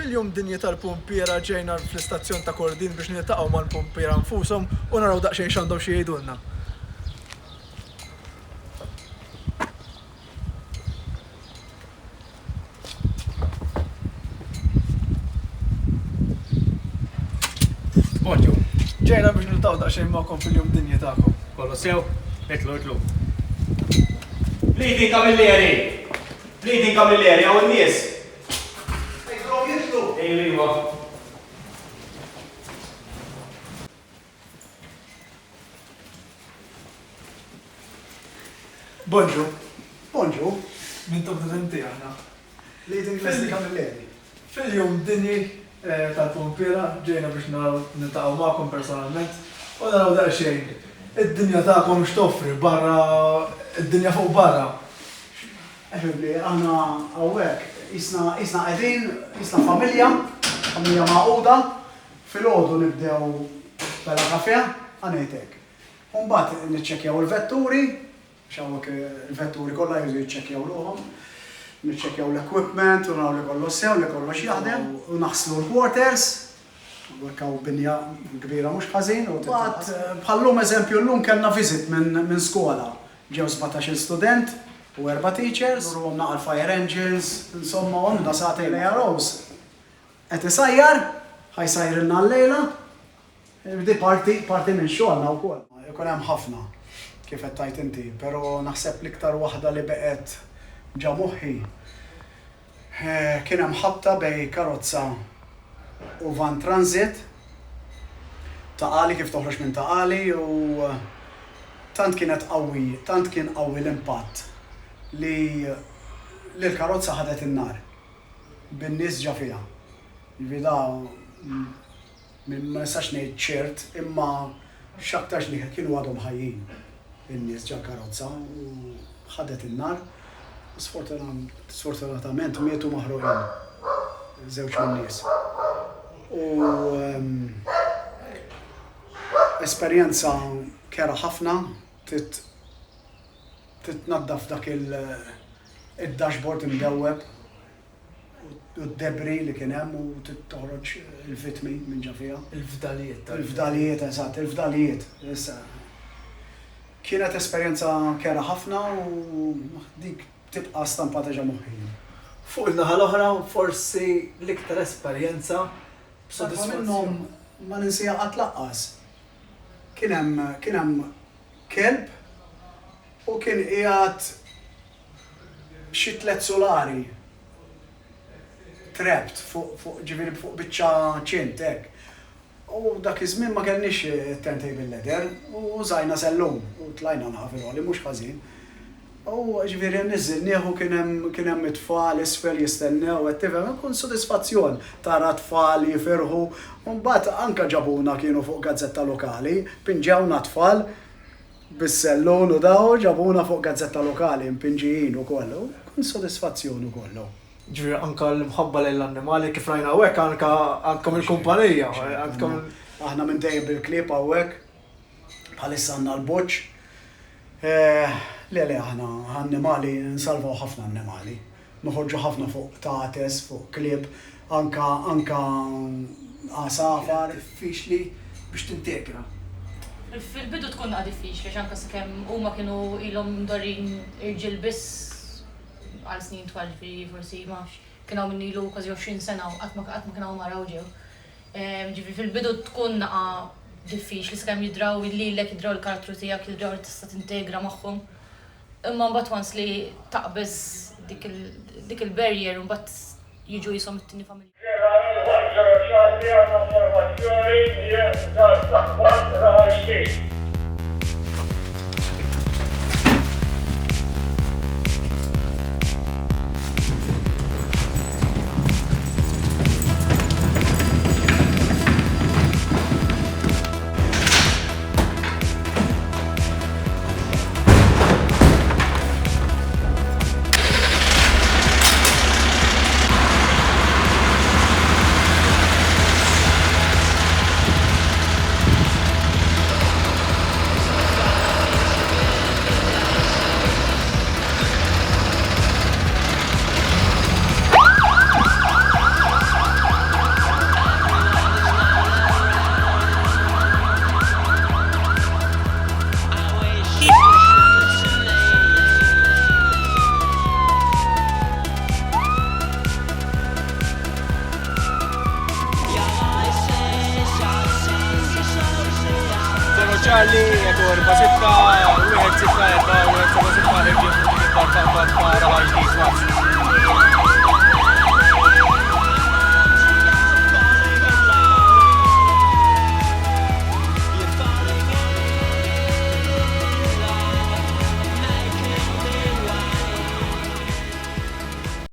Fil-jum dinji tal-pumpiera ġejna fl-istazzjon ta' Kordin biex niltaqgħu mal-pumpiera nfushom u naraw daqsxejn x'għandhom xi jgħidulna. Bonġu, Ġejna biex niltaqgħu daqsxejn magħkom fil-jum dinji tagħkom. kollu sew, itlu. Bleeding kamilleri! Bleeding kamilleri, għaw n-nies! Ejliwa. Bonġu, Bonġu, mintom prezenti aħna. leading Leslie Camilleri. Fil-jum dinji tal-pumpiera ġejna biex niltaqgħu magħkom personalment u naraw daqsxejn id-dinja tagħkom x'toffri barra id-dinja fuq barra. Eħbibli, għana għawek, jisna għedin, jisna familja maquda, fil-ħodu nibdew bella kafja, għanajtek. Umbat nitċekjaw il-vetturi, xawek il-vetturi kollha jużu jitċekjaw l-uħom, nitċekjaw l-equipment, u naraw li kollu sew, li kollu jaħdem, u naħslu l-quarters, għakaw binja kbira mux ħażin, u bħallum eżempju l-lum kellna visit minn skola, ġew 17 student, u 4 teachers, u naqal fire engines, insomma għomda saħtej li jarows. Et isajjar, ħajsajrilna l-lejla, di parti minn xogħolna wkoll. Ikun hemm ħafna kif qed tajt inti, però naħseb l-iktar waħda li beqgħet ġa moħħi kien hemm ħabta bej karozza u van transit taqali kif toħroġ minn taqali u tant kien qawwi l-impatt li l-karozza ħadet in-nar bin-nies ġa fiha. Vida ma nistax ngħid ċert imma x'aktarx li kienu għadhom ħajjin in-nies ġa karozza u ħadet in-nar u sfortunatament mietu maħruqin żewġ min-nies. U esperjenza kera ħafna titnaddaf dak il-dashboard imdewweb u d-debri li kien hemm u toħroġ il-vitmi minn ġa fiha. Il-fdalijiet. Il-fdalijiet, eżatt, il-fdalijiet. Kienet esperjenza kera ħafna u dik tibqa' stampata ġa moħħi. Fuq il-naħa l-oħra forsi l-iktar esperjenza minnhom ma ninsija qatt laqqas. Kien hemm kelb u kien qiegħed xi 3 solari trapped fuq ġifieri fuq biċċa ċint hekk. U dak iż-żmien ma kellniex turntable ladder u użajna sellum u tlajna naħafilhom mhux ħażin. U ġifieri niżilnieħu kien hemm it-tfal isfel jistennew qed tifhem ikun sodisfazzjon tara tfal jifirħu u mbagħad anke ġabuna kienu fuq gazzetta lokali, pinġewna tfal bis-sellun u daw ġabuna fuq gazzetta lokali mpinġijin ukoll. Kun sodisfazzjon ukoll. ġifieri anke l-mħabba lill-annimali kif rajna hawnhekk anke mill-kumpanija. Aħna minn dejjem bil-klieb hawnhekk bħalissa għandna l-boċ. Le aħna annimali nsalvaw ħafna annimali. Noħorġu ħafna fuq tates, fuq klieb, anke għasafar. Diffiċli biex tintegra. Fil-bidu tkun diffiċli x'anke sakemm huma kienu ilhom dorrin irġiel biss għal snin twal ġifieri forsi mafx kienu minn ilu kważi 20 sena u qatt ma kienu maraw ġew. Ġifieri fil-bidu tkun diffiċli sakemm jidraw lilek, jidraw l-karattru tiegħek, jidraw li tista' tintegra magħhom. Imma mbagħad once li taqbeż dik il-barrier u mbagħad jiġu jisom it-tieni familja. Charlie, jgħu 4-6, 1-6, 4, 1-7-6, 4, 1-7-6, 4, 1-7-6, 4,